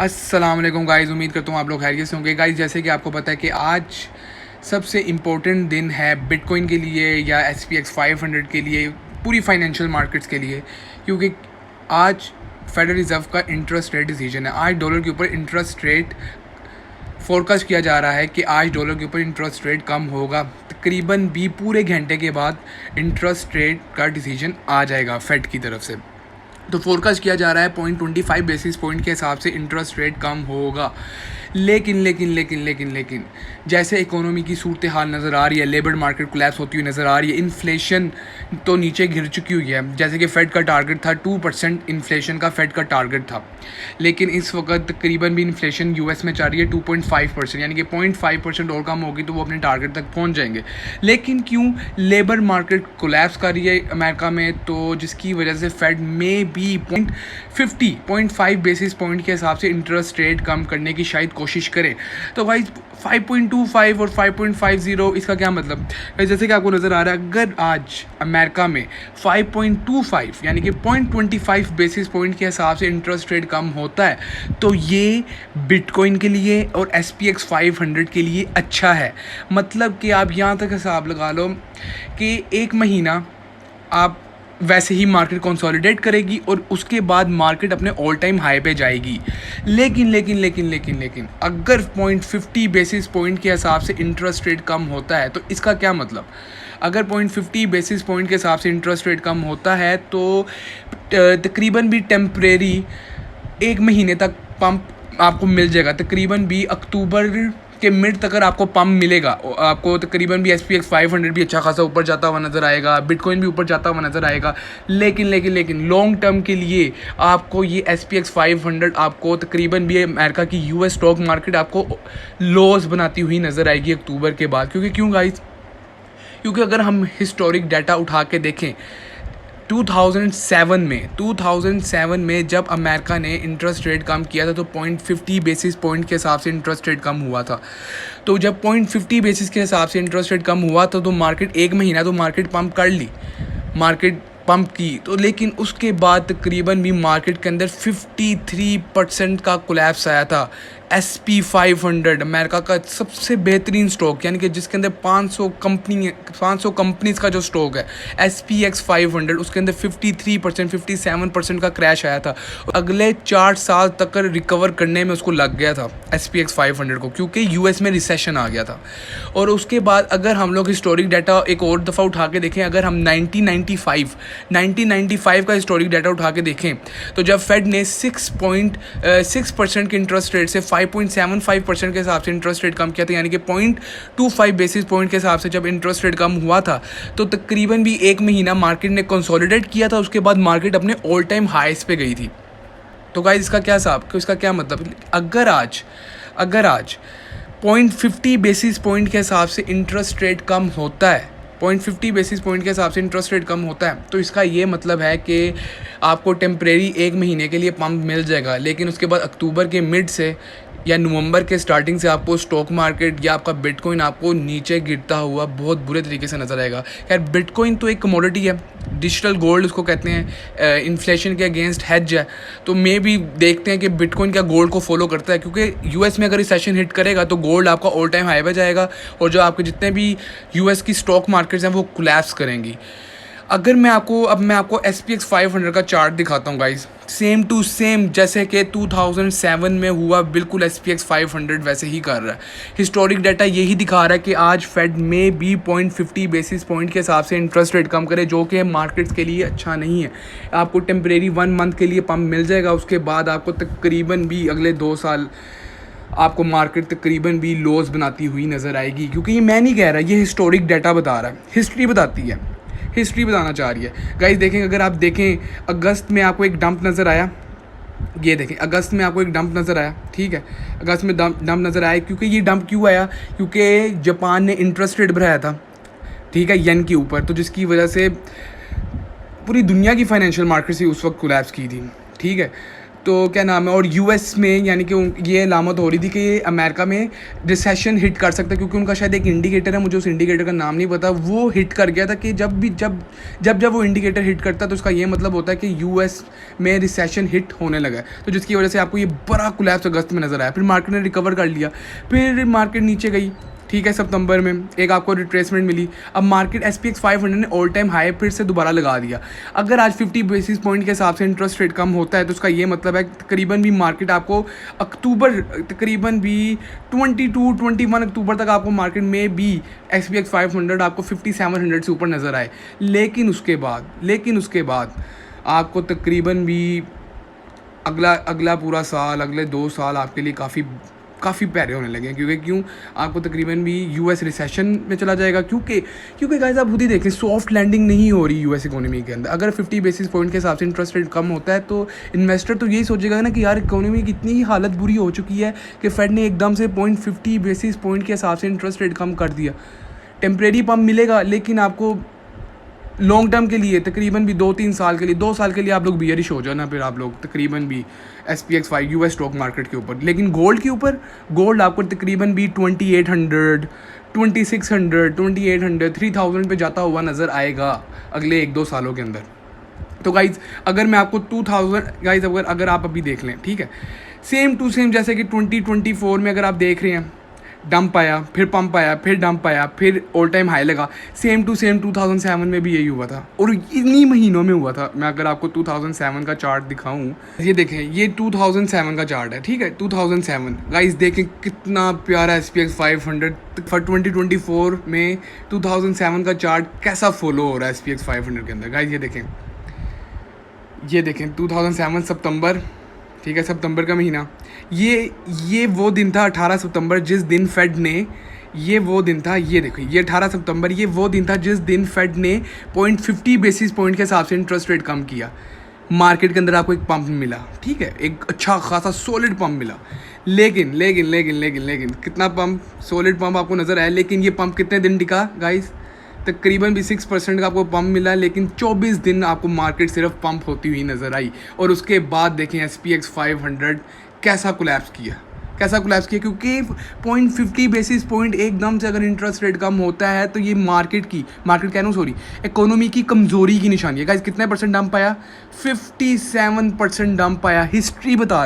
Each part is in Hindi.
अस्सलाम वालेकुम गाइज़, उम्मीद करता हूँ आप लोग खैरियत से होंगे। गाइज़ जैसे कि आपको पता है कि आज सबसे इम्पोर्टेंट दिन है बिटकॉइन के लिए या SPX 500 के लिए, पूरी फाइनेंशियल मार्केट्स के लिए, क्योंकि आज फेडरल रिज़र्व का इंटरेस्ट रेट डिसीजन है। आज डॉलर के ऊपर इंटरेस्ट रेट फोरकास्ट किया जा रहा है कि आज डॉलर के ऊपर इंटरेस्ट रेट कम होगा। तकरीबन भी पूरे घंटे के बाद इंटरेस्ट रेट का डिसीजन आ जाएगा फेड की तरफ से। तो फोरकास्ट किया जा रहा है 0.25 बेसिस पॉइंट के हिसाब से इंटरेस्ट रेट कम होगा। लेकिन जैसे इकोनॉमी की सूरत हाल नज़र आ रही है, लेबर मार्केट कोलैप्स होती हुई नज़र आ रही है, इन्फ्लेशन तो नीचे गिर चुकी हुई है। जैसे कि फ़ेड का टारगेट था 2% इन्फ्लेशन का फ़ेड का टारगेट था, लेकिन इस वक्त तकरीबन भी इन्फ्लेशन US में चल रही है 2.5%, यानी कि 0.5% और कम होगी तो वो अपने टारगेट तक पहुँच जाएंगे। लेकिन क्यों लेबर मार्केट कोलैप्स कर रही है अमेरिका में, तो जिसकी वजह से फ़ेड में भी 0.5 बेसिस पॉइंट के हिसाब से इंटरेस्ट रेट कम करने की शायद कोशिश करे। तो भाई 5.25 और 5.50 इसका क्या मतलब? जैसे कि आपको नज़र आ रहा है, अगर आज अमेरिका में 5.25 यानी कि 0.25 बेसिस पॉइंट के हिसाब से इंटरेस्ट रेट कम होता है, तो ये बिटकॉइन के लिए और SPX 500 के लिए अच्छा है। मतलब कि आप यहाँ तक हिसाब लगा लो कि एक महीना आप वैसे ही मार्केट कंसोलिडेट करेगी और उसके बाद मार्केट अपने ऑल टाइम हाई पे जाएगी। लेकिन अगर 0.50 बेसिस पॉइंट के हिसाब से इंटरेस्ट रेट कम होता है, तो इसका क्या मतलब? अगर 0.50 बेसिस पॉइंट के हिसाब से इंटरेस्ट रेट कम होता है तो तकरीबन भी टेम्परेरी एक महीने तक पंप आपको मिल जाएगा। तकरीबन भी अक्टूबर के मिड तक आपको पम्प मिलेगा। आपको तकरीबन भी SPX 500 भी अच्छा खासा ऊपर जाता हुआ नज़र आएगा, बिटकॉइन भी ऊपर जाता हुआ नज़र आएगा। लेकिन लॉन्ग टर्म के लिए आपको ये SPX 500 आपको तकरीबन भी अमेरिका की US स्टॉक मार्केट आपको लॉस बनाती हुई नज़र आएगी अक्टूबर के बाद। क्यों गाइस? क्योंकि अगर हम हिस्टोरिक डाटा उठा के देखें 2007 में जब अमेरिका ने इंटरेस्ट रेट कम किया था तो 0.50 बेसिस पॉइंट के हिसाब से इंटरेस्ट रेट कम हुआ था। तो जब 0.50 बेसिस के हिसाब से इंटरेस्ट रेट कम हुआ था तो मार्केट एक महीना तो मार्केट पंप कर ली, मार्केट पंप की तो, लेकिन उसके बाद तकरीबन भी मार्केट के अंदर 53% का कोलैप्स आया था। SP 500 अमेरिका का सबसे बेहतरीन स्टॉक, यानी कि जिसके अंदर 500 कंपनीज का जो स्टॉक है SPX 500, उसके अंदर 53% 57% का क्रैश आया था। अगले 4 साल तक रिकवर करने में उसको लग गया था SPX 500 को, क्योंकि US में रिसेशन आ गया था। और उसके बाद अगर हम लोग हिस्टोरिक डाटा एक और दफ़ा उठा के देखें, अगर हम 1995 का हिस्टोरिक डाटा उठा के देखें, तो जब फेड ने 6% के इंटरेस्ट रेट से 5.75% के हिसाब से इंटरेस्ट रेट कम किया था, यानी कि 0.25 बेसिस पॉइंट के हिसाब से जब इंटरेस्ट रेट कम हुआ था, तो तकरीबन भी एक महीना मार्केट ने कंसोलिडेट किया था। उसके बाद मार्केट अपने ऑल टाइम हाईस पे गई थी। तो गाइस इसका क्या हिसाब, इसका क्या मतलब? अगर आज 0.50 बेसिस पॉइंट के हिसाब से इंटरेस्ट रेट कम होता है, 0.50 बेसिस पॉइंट के हिसाब से इंटरेस्ट रेट कम होता है, तो इसका ये मतलब है कि आपको टेम्परेरी एक महीने के लिए पंप मिल जाएगा, लेकिन उसके बाद अक्टूबर के मिड से या नवंबर के स्टार्टिंग से आपको स्टॉक मार्केट या आपका बिटकॉइन आपको नीचे गिरता हुआ बहुत बुरे तरीके से नज़र आएगा। खैर बिटकॉइन तो एक कमोडिटी है, डिजिटल गोल्ड उसको कहते हैं, इन्फ्लेशन के अगेंस्ट हेज है। तो मे भी देखते हैं कि बिटकॉइन क्या गोल्ड को फॉलो करता है, क्योंकि US में अगर रिसेशन हिट करेगा तो गोल्ड आपका ऑल टाइम हाई पे जाएगा और जो आपके जितने भी US की स्टॉक मार्केट्स हैं वो कोलैप्स करेंगी। अगर मैं आपको SPX 500 का चार्ट दिखाता हूँ गाइस, सेम टू सेम जैसे कि 2007 में हुआ, बिल्कुल SPX 500 वैसे ही कर रहा है। हिस्टोरिक डाटा यही दिखा रहा है कि आज फेड में भी 0.50 बेसिस पॉइंट के हिसाब से इंटरेस्ट रेट कम करे, जो कि मार्केट्स के लिए अच्छा नहीं है। आपको टेम्परेरी 1 मंथ के लिए पंप मिल जाएगा, उसके बाद आपको तकरीबन भी अगले 2 साल आपको मार्केट तकरीबन भी लॉस बनाती हुई नज़र आएगी। क्योंकि ये मैं नहीं कह रहा, ये हिस्टोरिक डाटा बता रहा है, हिस्ट्री बताती है, हिस्ट्री बताना चाह रही है। गाइस देखें, अगर आप देखें अगस्त में आपको एक डंप नज़र आया, ये देखें अगस्त में आपको एक डंप नज़र आया, ठीक है, अगस्त में डंप नज़र आया। क्योंकि ये डंप क्यों आया? क्योंकि जापान ने इंटरेस्ट रेट बढ़ाया था, ठीक है, येन के ऊपर, तो जिसकी वजह से पूरी दुनिया की फाइनेंशियल मार्केट से उस वक्त कोलैप्स की थी, ठीक है। तो क्या नाम है, और यूएस में यानी कि ये अलामत हो रही थी कि अमेरिका में रिसेशन हिट कर सकता है, क्योंकि उनका शायद एक इंडिकेटर है, मुझे उस इंडिकेटर का नाम नहीं पता, वो हिट कर गया था कि जब वो इंडिकेटर हिट करता है तो उसका ये मतलब होता है कि यूएस में रिसेशन हिट होने लगा है, तो जिसकी वजह से आपको ये बड़ा कोलैप्स अगस्त में नज़र आया। फिर मार्केट ने रिकवर कर लिया, फिर मार्केट नीचे गई, ठीक है, सितंबर में एक आपको रिट्रेसमेंट मिली। अब मार्केट SPX 500 ने ऑल टाइम हाई फिर से दोबारा लगा दिया। अगर आज 50 बेसिस पॉइंट के हिसाब से इंटरेस्ट रेट कम होता है तो उसका ये मतलब है तकरीबन भी मार्केट आपको अक्टूबर तकरीबन भी 21 अक्टूबर तक आपको मार्केट में भी SPX 500 आपको 5700 से ऊपर नज़र आए। लेकिन उसके बाद आपको तकरीबन भी अगला पूरा साल, अगले 2 साल आपके लिए काफ़ी प्यारे होने लगे, क्योंकि आपको तकरीबन भी यूएस रिसेशन में चला जाएगा, क्योंकि गाइस आप खुद ही देखें सॉफ्ट लैंडिंग नहीं हो रही यूएस इकोनॉमी के अंदर। अगर 50 बेसिस पॉइंट के हिसाब से इंटरेस्ट रेट कम होता है तो इन्वेस्टर तो यही सोचेगा ना कि यार इकोनॉमी की इतनी ही हालत बुरी हो चुकी है कि फेड ने एकदम से 0.50 बेसिस पॉइंट के हिसाब से इंटरेस्ट रेट कम कर दिया। टेम्परेरी पम्प मिलेगा, लेकिन आपको लॉन्ग टर्म के लिए तकरीबन भी 2-3 साल के लिए, 2 साल के लिए आप लोग बियरिश हो जाना फिर आप लोग तकरीबन भी SPX 5 यूएस स्टॉक मार्केट के ऊपर। लेकिन गोल्ड के ऊपर, गोल्ड आपको तकरीबन भी 2800, 2600, 2800, 3000 पे जाता हुआ नज़र आएगा अगले 1-2 सालों के अंदर। तो गाइज़ अगर मैं आपको 2000 गाइज़ अगर आप अभी देख लें, ठीक है, सेम टू सेम जैसे कि 2024 में अगर आप देख रहे हैं, डंप आया, फिर पंप आया, फिर डंप आया, फिर ऑल टाइम हाई लगा, सेम टू सेम 2007 में भी यही हुआ था, और इन्हीं महीनों में हुआ था। मैं अगर आपको 2007 का चार्ट दिखाऊं, ये देखें, ये 2007 का चार्ट है, ठीक है, 2007 गाइस देखें कितना प्यारा SPX 500 फॉर 2024 में 2007 का चार्ट कैसा फॉलो हो रहा है SPX 500 के अंदर। गाइस ये देखें 2007 सितंबर, ठीक है, सितंबर का महीना, ये वो दिन था 18 सितंबर जिस दिन फेड ने, ये वो दिन था, ये देखो ये 18 सितंबर, ये वो दिन था जिस दिन फेड ने 0.50 बेसिस पॉइंट के हिसाब से इंटरेस्ट रेट कम किया। मार्केट के अंदर आपको एक पंप मिला, ठीक है, एक अच्छा खासा सॉलिड पंप मिला, लेकिन कितना पंप, सॉलिड पंप आपको नज़र आया, लेकिन ये पंप कितने दिन टिका गाइस? तकरीबन भी 6% का आपको पंप मिला, लेकिन 24 दिन आपको मार्केट सिर्फ पंप होती हुई नज़र आई। और उसके बाद देखें SPX 500 कैसा कोलैप्स किया, क्योंकि 0.50 बेसिस पॉइंट एकदम से अगर इंटरेस्ट रेट कम होता है तो ये इकोनॉमी की कमज़ोरी की निशानी है। गाइस कितने परसेंट डंप आया? 57% डंप आया। हिस्ट्री बता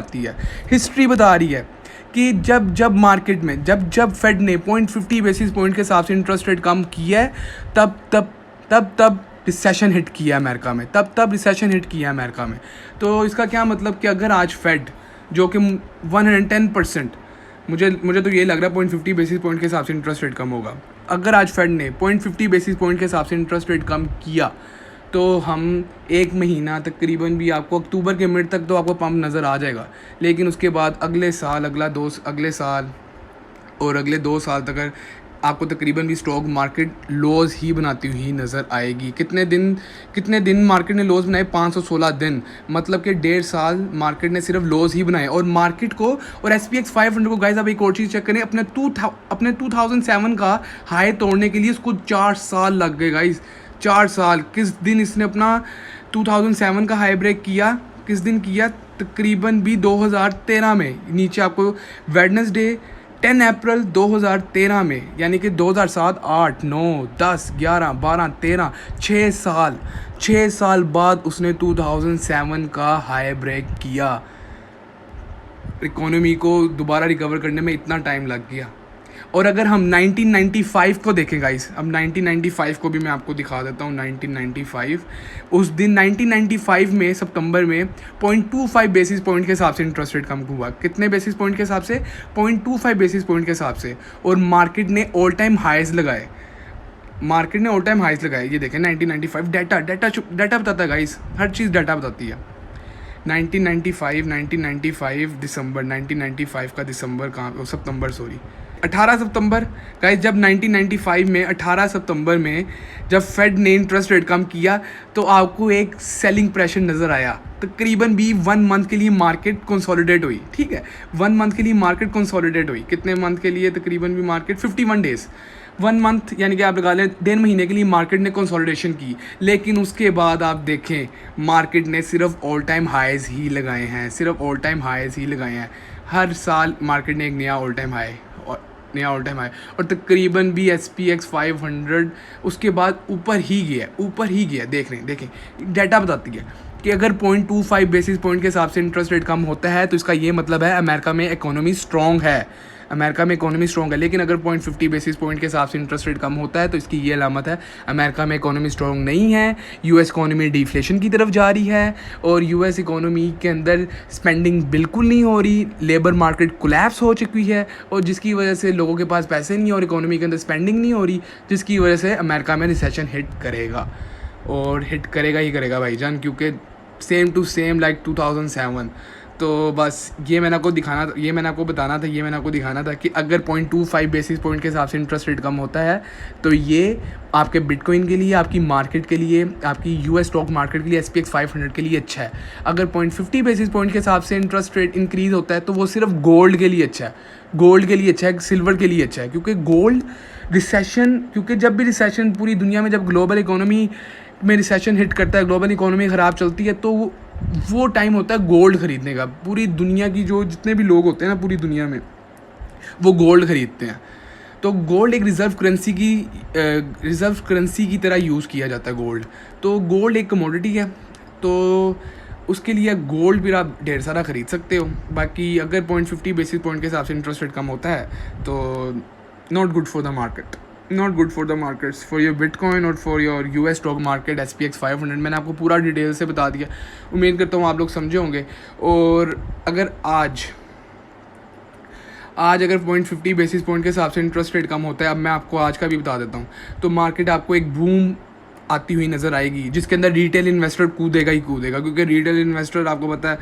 रही है कि जब मार्केट में जब फेड ने 0.50 बेसिस पॉइंट के हिसाब से इंटरेस्ट रेट कम किया है, तब रिसेशन हिट किया अमेरिका में। तो इसका क्या मतलब कि अगर आज फेड जो कि 110%, मुझे तो ये लग रहा है 0.50 बेसिस पॉइंट के हिसाब से इंटरेस्ट रेट कम होगा, अगर आज फेड ने 0.50 बेसिस पॉइंट के हिसाब से इंटरेस्ट रेट कम किया तो हम एक महीना तकरीबन भी आपको अक्टूबर के मिड तक तो आपको पंप नज़र आ जाएगा, लेकिन उसके बाद अगले साल और अगले 2 साल तक आपको तकरीबन भी स्टॉक मार्केट लॉज ही बनाती हुई नज़र आएगी। कितने दिन मार्केट ने लॉज बनाए? 516 दिन, मतलब कि 1.5 साल मार्केट ने सिर्फ लॉज ही बनाए। और मार्केट को और SPX 500 को गाइस आप एक और चीज़ चेक करें, अपने 2007 का हाई तोड़ने के लिए उसको 4 साल लग गए गाइस, 4 साल। किस दिन इसने अपना 2007 का हाई ब्रेक किया? किस दिन किया? तकरीबन भी 2013 में। नीचे आपको वेडनेसडे 10 अप्रैल 2013 में, यानी कि 2007, 8, 9, 10, 11, 12, 13, 6 साल बाद उसने 2007 का हाई ब्रेक किया। इकोनॉमी को दोबारा रिकवर करने में इतना टाइम लग गया। और अगर हम 1995 को देखें गाइस, अब 1995 को भी मैं आपको दिखा देता हूँ। 1995 उस दिन 1995 में सितंबर में 0.25 बेसिस पॉइंट के हिसाब से इंटरेस्ट रेट कम हुआ। कितने बेसिस पॉइंट के हिसाब से? 0.25 बेसिस पॉइंट के हिसाब से। और मार्केट ने ऑल टाइम हाइज लगाए। ये देखें 1995 डाटा बताता है गाइस, हर चीज़ डाटा बताती है। 1995 दिसंबर, 1995 का दिसंबर कहाँ, सितंबर सॉरी, 18 सितंबर गाइस, जब 1995 में 18 सितंबर में जब फेड ने इंटरेस्ट रेट कम किया तो आपको एक सेलिंग प्रेशर नज़र आया। तकरीबन भी 1 मंथ के लिए मार्केट कंसोलिडेट हुई, ठीक है, 1 मंथ के लिए मार्केट कंसोलिडेट हुई। कितने मंथ के लिए? तकरीबन भी मार्केट 51 डेज़, 1 मंथ यानी कि आप लगा लें 1.5 महीने के लिए मार्केट ने कंसोलिडेशन की, लेकिन उसके बाद आप देखें मार्केट ने सिर्फ ऑल टाइम हाईज़ ही लगाए हैं, सिर्फ ऑल टाइम हाईज़ ही लगाए हैं। हर साल मार्केट ने एक नया ऑल टाइम हाई और तकरीबन भी SPX 500 उसके बाद ऊपर ही गया। देखें डाटा बताती है कि अगर 0.25 बेसिस पॉइंट के हिसाब से इंटरेस्ट रेट कम होता है तो इसका ये मतलब है अमेरिका में इकोनॉमी स्ट्रॉन्ग है। लेकिन अगर 0.50 बेसिस पॉइंट के हिसाब से इंटरेस्ट रेट कम होता है तो इसकी ये अलामत है अमेरिका में इकोनॉमी स्ट्रॉन्ग नहीं है, US इकोनॉमी डिफ्लेशन की तरफ जा रही है और US इकोनॉमी के अंदर स्पेंडिंग बिल्कुल नहीं हो रही, लेबर मार्केट कोलैप्स हो चुकी है और जिसकी वजह से लोगों के पास पैसे नहीं और इकोनॉमी के अंदर स्पेंडिंग नहीं हो रही, जिसकी वजह से अमेरिका में रिसेशन हिट करेगा और हिट करेगा ही करेगा भाईजान, क्योंकि सेम टू सेम लाइक 2007। तो बस ये मैंने आपको दिखाना था कि अगर 0.25 बेसिस पॉइंट के हिसाब से इंटरेस्ट रेट कम होता है तो ये आपके बिटकॉइन के लिए, आपकी मार्केट के लिए, आपकी US स्टॉक मार्केट के लिए, SPX 500 के लिए अच्छा है। अगर 0.50 बेसिस पॉइंट के हिसाब से इंटरेस्ट रेट इंक्रीज़ होता है तो वो सिर्फ गोल्ड के लिए अच्छा है, सिल्वर के लिए अच्छा है, क्योंकि जब भी रिसेशन पूरी दुनिया में, जब ग्लोबल इकोनॉमी में रिसेशन हिट करता है, ग्लोबल इकोनॉमी ख़राब चलती है, तो वो टाइम होता है गोल्ड ख़रीदने का। पूरी दुनिया की जो जितने भी लोग होते हैं ना पूरी दुनिया में, वो गोल्ड ख़रीदते हैं। तो गोल्ड एक रिज़र्व करेंसी की तरह यूज़ किया जाता है गोल्ड। तो गोल्ड एक कमोडिटी है, तो उसके लिए गोल्ड भी आप ढेर सारा ख़रीद सकते हो। बाकी अगर 0.50 बेसिस पॉइंट के हिसाब से इंटरेस्ट रेट कम होता है तो not good for the markets, for your bitcoin और for your US stock market SPX 500। मैंने आपको पूरा डिटेल से बता दिया, उम्मीद करता हूँ आप लोग समझे होंगे। और अगर आज अगर 0.50 बेसिस पॉइंट के हिसाब से इंटरेस्ट रेट कम होता है, अब मैं आपको आज का भी बता देता हूँ, तो मार्केट आपको एक बूम आती हुई नज़र आएगी जिसके अंदर रिटेल इन्वेस्टर कूदेगा, क्योंकि रिटेल इन्वेस्टर आपको पता है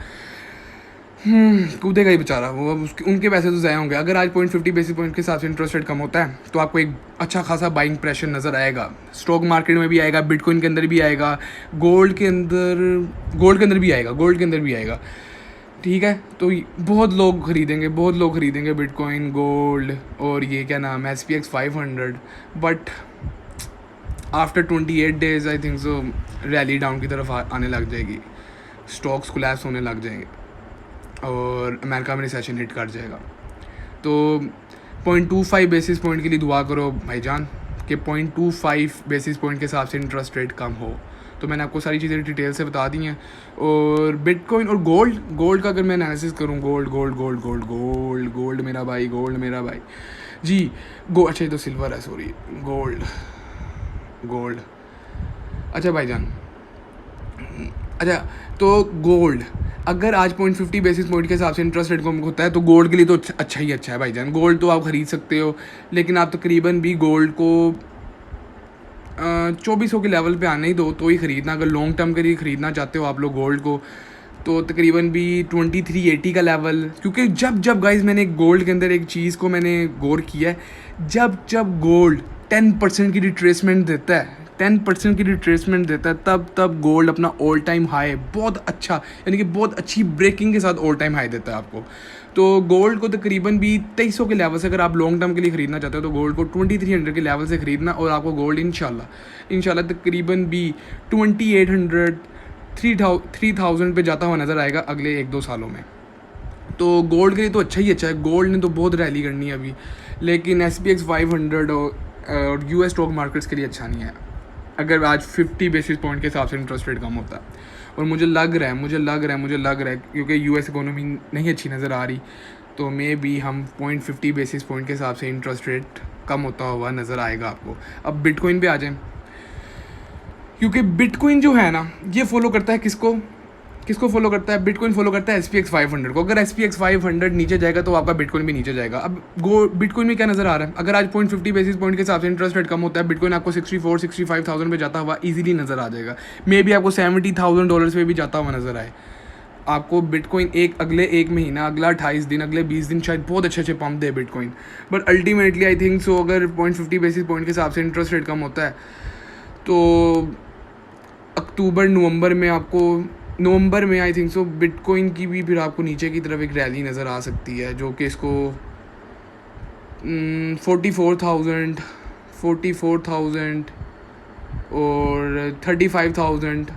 कूदेगा ही बेचारा, वो उनके पैसे तो ज़ाया होंगे। अगर आज 0.50 बेसिस पॉइंट के हिसाब से इंटरेस्ट रेट कम होता है तो आपको एक अच्छा खासा बाइंग प्रेशर नज़र आएगा, स्टॉक मार्केट में भी आएगा, बिटकॉइन के अंदर भी आएगा, गोल्ड के अंदर भी आएगा। ठीक है, तो बहुत लोग खरीदेंगे बिटकॉइन, गोल्ड और ये क्या नाम है SPX 500। But after 28 days I think so rally down की तरफ आने लग जाएगी, स्टॉक्स कोलैप्स होने लग जाएंगे और अमेरिका में रिसेशन हिट कर जाएगा। तो 0.25 बेसिस पॉइंट के लिए दुआ करो भाईजान कि 0.25 बेसिस पॉइंट के हिसाब से इंटरेस्ट रेट कम हो। तो मैंने आपको सारी चीज़ें डिटेल से बता दी हैं। और बिटकॉइन और गोल्ड का अगर मैं एनालिसिस करूँ, गोल्ड मेरा भाई जी, अच्छा ये तो सिल्वर है, सॉरी, गोल्ड अच्छा भाईजान, अच्छा तो गोल्ड अगर आज 0.50 बेसिस पॉइंट के हिसाब से इंटरेस्ट रेट कम होता है तो गोल्ड के लिए तो अच्छा है भाईजान। गोल्ड तो आप ख़रीद सकते हो, लेकिन आप तकरीबन भी गोल्ड को 2400 के लेवल पे आने ही दो तो ही ख़रीदना। अगर लॉन्ग टर्म के लिए ख़रीदना चाहते हो आप लोग गोल्ड को, तो तकरीबन भी 2380 का लेवल, क्योंकि जब गाइस मैंने गोल्ड के अंदर एक चीज़ को मैंने गौर किया है, जब गोल्ड 10% की रिट्रेसमेंट देता है, तब गोल्ड अपना ऑल टाइम हाई बहुत अच्छा, यानी कि बहुत अच्छी ब्रेकिंग के साथ ऑल टाइम हाई देता है आपको। तो गोल्ड को तकरीबन भी 2300 के लेवल से अगर आप लॉन्ग टर्म के लिए ख़रीदना चाहते हो तो गोल्ड को 2300 के लेवल से ख़रीदना, और आपको गोल्ड इंशाल्लाह तकरीबन भी 2800 3000 पे जाता हुआ नज़र आएगा अगले 1-2 सालों में। तो गोल्ड के लिए तो अच्छा है, गोल्ड ने तो बहुत रैली करनी है अभी, लेकिन SPX 500 और US स्टॉक मार्केट्स के लिए अच्छा नहीं है अगर आज 50 बेसिस पॉइंट के हिसाब से इंटरेस्ट रेट कम होता है। और मुझे लग रहा है क्योंकि US इकोनॉमी नहीं अच्छी नज़र आ रही, तो मे बी हम 0.50 बेसिस पॉइंट के हिसाब से इंटरेस्ट रेट कम होता हुआ नज़र आएगा आपको। अब बिटकॉइन पे आ जाएं, क्योंकि बिटकॉइन जो है ना ये फॉलो करता है किसको फॉलो करता है? बिटकॉइन फॉलो करता है SPX 500 को। अगर SPX 500 नीचे जाएगा तो आपका बिटकॉइन भी नीचे जाएगा। अब बिटकॉइन में क्या नज़र आ रहा है, अगर आज 0.50 बेसिस पॉइंट के हिसाब से इंटरेस्ट रेट कम होता है, बिटकॉइन आपको 64-65,000 पे जाता हुआ इजीली नज़र आ जाएगा। मे बी आपको $70,000 पे भी जाता हुआ नज़र आए आपको बिटकॉइन। अगले 1 महीना, अगला 28 दिन, अगले 20 दिन शायद बहुत अच्छे pump they bitcoin. But ultimately I think so अगर 0.50 बेसिस पॉइंट के हिसाब से इंटरेस्ट रेट कम होता है तो नवंबर में आई थिंक सो बिटकॉइन की भी फिर आपको नीचे की तरफ एक रैली नज़र आ सकती है, जो कि इसको 44,000 44,000 और 35,000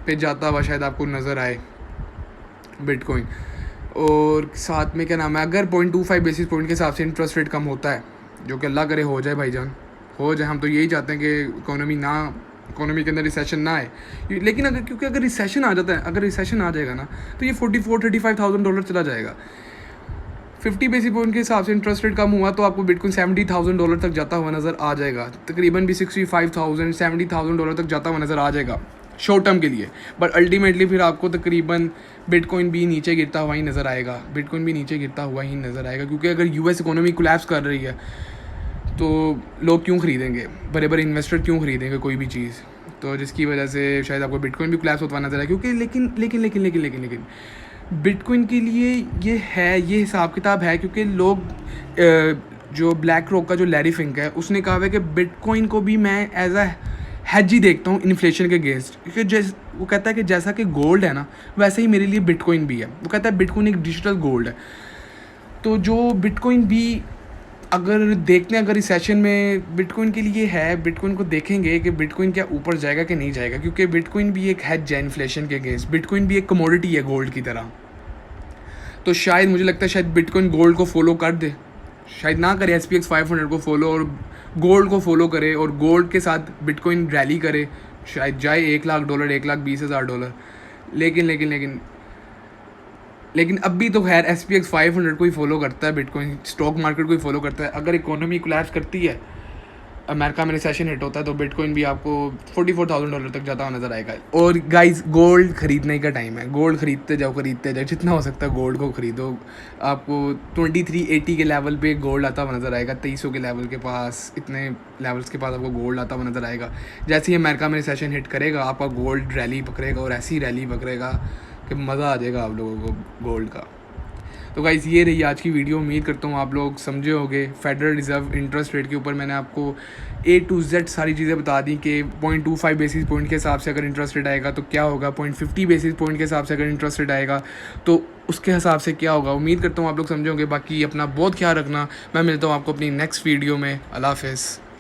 पे जाता हुआ शायद आपको नज़र आए बिटकॉइन। और साथ में क्या नाम है, अगर 0.25 बेसिस पॉइंट के हिसाब से इंटरेस्ट रेट कम होता है, जो कि अल्लाह करे हो जाए भाईजान, हो जाए, हम तो यही चाहते हैं कि इकोनॉमी के अंदर रिसेशन ना आए, लेकिन अगर रिसेशन आ जाता है, अगर रिसेशन आ जाएगा ना, तो ये $35,000 चला जाएगा। 50 बेसिस पॉइंट के हिसाब से इंटरेस्ट रेट कम हुआ तो आपको बिटकॉइन $70,000 तक जाता हुआ नज़र आ जाएगा, तकरीबन भी $65,000 $70,000 तक जाता हुआ नज़र आ जाएगा शॉर्ट टर्म के लिए। बट अल्टीमेटली फिर आपको तकरीबन बिटकॉइन भी नीचे गिरता हुआ ही नज़र आएगा, क्योंकि अगर यूएस इकोनॉमी कोलैप्स कर रही है तो लोग क्यों ख़रीदेंगे, बड़े बड़े इन्वेस्टर क्यों ख़रीदेंगे कोई भी चीज़, तो जिसकी वजह से शायद आपको बिटकॉइन भी कोलैप्स होता नज़र आए। क्योंकि लेकिन बिटकॉइन के लिए ये हिसाब किताब है, क्योंकि लोग जो ब्लैक रॉक का जो लैरी फिंक है उसने कहा है कि बिटकॉइन को भी मैं एज अ हैज ही देखता हूँ इन्फ्लेशन के अगेंस्ट, क्योंकि वो कहता है कि जैसा कि गोल्ड है ना, वैसे ही मेरे लिए बिटकॉइन भी है। वो कहता है बिटकॉइन एक डिजिटल गोल्ड है। तो जो बिटकॉइन भी अगर देखते हैं, अगर रिसेशन में बिटकॉइन के लिए है, बिटकॉइन को देखेंगे कि बिटकॉइन क्या ऊपर जाएगा कि नहीं जाएगा, क्योंकि बिटकॉइन भी एक हैज है इन्फ्लेशन के अगेंस्ट, बिटकॉइन भी एक कमोडिटी है गोल्ड की तरह। तो शायद मुझे लगता है शायद बिटकॉइन गोल्ड को फॉलो कर दे, शायद ना करे SPX 500 को फॉलो और गोल्ड को फॉलो करे, और गोल्ड के साथ बिटकॉइन रैली करे, शायद जाए $1,00,000 $1,20,000। लेकिन अब भी तो खैर SPX 500 को ही फॉलो करता है बिटकॉइन, स्टॉक मार्केट को ही फॉलो करता है। अगर इकोनॉमी कोलैप्स करती है, अमेरिका में रिसेशन हिट होता है, तो बिटकॉइन भी आपको $44,000 तक जाता हुआ नज़र आएगा। और गाइस, गोल्ड ख़रीदने का टाइम है, गोल्ड ख़रीदते जाओ, जितना हो सकता है गोल्ड को ख़रीदो। आपको 2380 के लेवल पे गोल्ड आता हुआ नज़र आएगा, 2300 के लेवल के पास, इतने लेवल्स के पास आपको गोल्ड आता हुआ नज़र आएगा। जैसे ही अमेरिका में रिसेशन हिट करेगा, आपका गोल्ड रैली पकड़ेगा, और ऐसी रैली पकड़ेगा कि मज़ा आ जाएगा आप लोगों को गोल्ड का। तो गाइस, ये रही आज की वीडियो। उम्मीद करता हूँ आप लोग समझे होंगे। फेडरल रिज़र्व इंटरेस्ट रेट के ऊपर मैंने आपको A to Z सारी चीज़ें बता दी कि 0.25 बेसिस पॉइंट के हिसाब से अगर इंटरेस्ट रेट आएगा तो क्या होगा, 0.50 बेसिस पॉइंट के हिसाब से अगर इंटरेस्ट रेट आएगा तो उसके हिसाब से क्या होगा। उम्मीद करता हूँ आप लोग समझे होंगे। बाकी अपना बहुत ख्याल रखना। मैं मिलता हूँ आपको अपनी नेक्स्ट वीडियो में। अल्लाह हाफ़िज़।